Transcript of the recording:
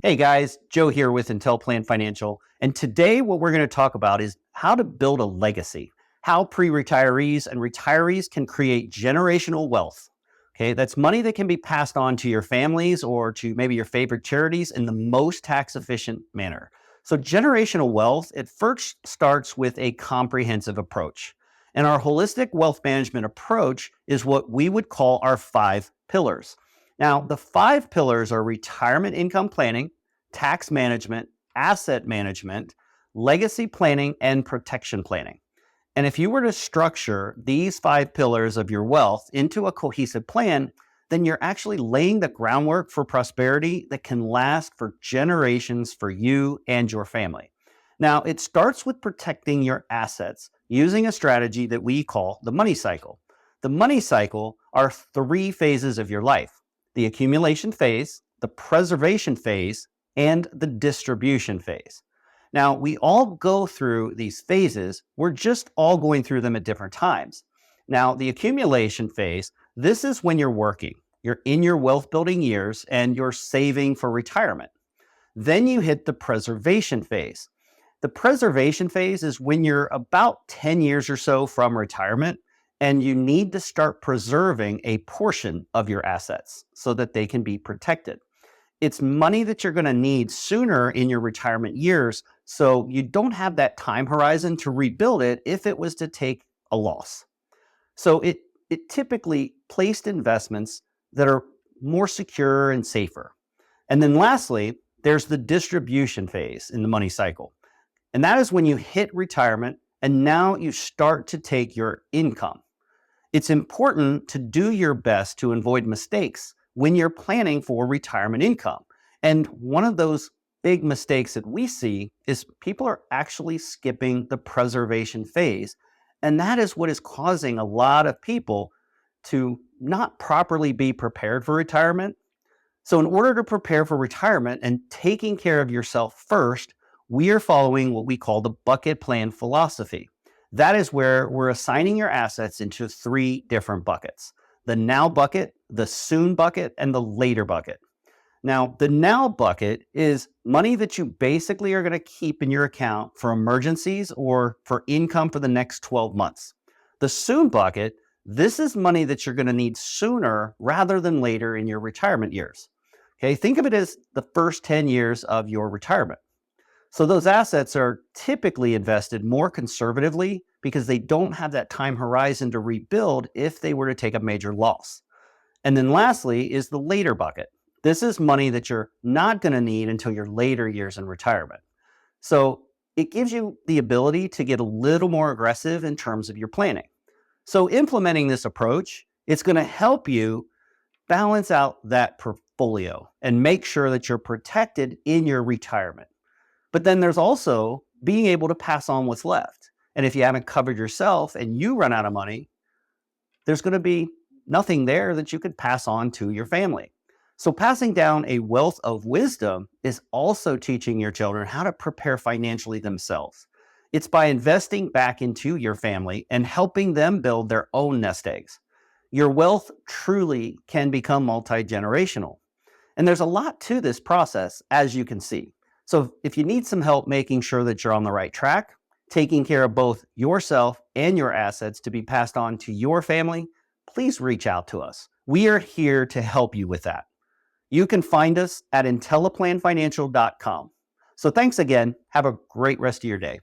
Hey guys, Joe here with IntelliPlan Financial. And today, what we're going to talk about is how to build a legacy, how pre retirees and retirees can create generational wealth. Okay, that's money that can be passed on to your families or to maybe your favorite charities in the most tax efficient manner. So, generational wealth, it first starts with a comprehensive approach. And our holistic wealth management approach is what we would call our 5 pillars. Now, the 5 pillars are retirement income planning, tax management, asset management, legacy planning, and protection planning. And if you were to structure these 5 pillars of your wealth into a cohesive plan, then you're actually laying the groundwork for prosperity that can last for generations for you and your family. Now, it starts with protecting your assets using a strategy that we call the money cycle. The money cycle are 3 phases of your life: the accumulation phase, the preservation phase, and the distribution phase. Now, we all go through these phases. We're just all going through them at different times. Now, the accumulation phase, this is when you're working. You're in your wealth building years and you're saving for retirement. Then you hit the preservation phase. The preservation phase is when you're about 10 years or so from retirement and you need to start preserving a portion of your assets so that they can be protected. It's money that you're going to need sooner in your retirement years, so you don't have that time horizon to rebuild it if it was to take a loss. So it typically placed investments that are more secure and safer. And then lastly, there's the distribution phase in the money cycle. And that is when you hit retirement and now you start to take your income. It's important to do your best to avoid mistakes when you're planning for retirement income. And one of those big mistakes that we see is people are actually skipping the preservation phase. And that is what is causing a lot of people to not properly be prepared for retirement. So in order to prepare for retirement and taking care of yourself first, we are following what we call the bucket plan philosophy. That is where we're assigning your assets into 3 different buckets: the now bucket, the soon bucket, and the later bucket. Now, the now bucket is money that you basically are going to keep in your account for emergencies or for income for the next 12 months. The soon bucket, this is money that you're going to need sooner rather than later in your retirement years. Okay, think of it as the first 10 years of your retirement. So those assets are typically invested more conservatively because they don't have that time horizon to rebuild if they were to take a major loss. And then lastly is the later bucket. This is money that you're not going to need until your later years in retirement. So it gives you the ability to get a little more aggressive in terms of your planning. So implementing this approach, it's going to help you balance out that portfolio and make sure that you're protected in your retirement. But then there's also being able to pass on what's left. And if you haven't covered yourself and you run out of money, there's going to be nothing there that you could pass on to your family. So passing down a wealth of wisdom is also teaching your children how to prepare financially themselves. It's by investing back into your family and helping them build their own nest eggs. Your wealth truly can become multi-generational. And there's a lot to this process, as you can see. So if you need some help making sure that you're on the right track, taking care of both yourself and your assets to be passed on to your family, please reach out to us. We are here to help you with that. You can find us at IntelliPlanFinancial.com. So thanks again. Have a great rest of your day.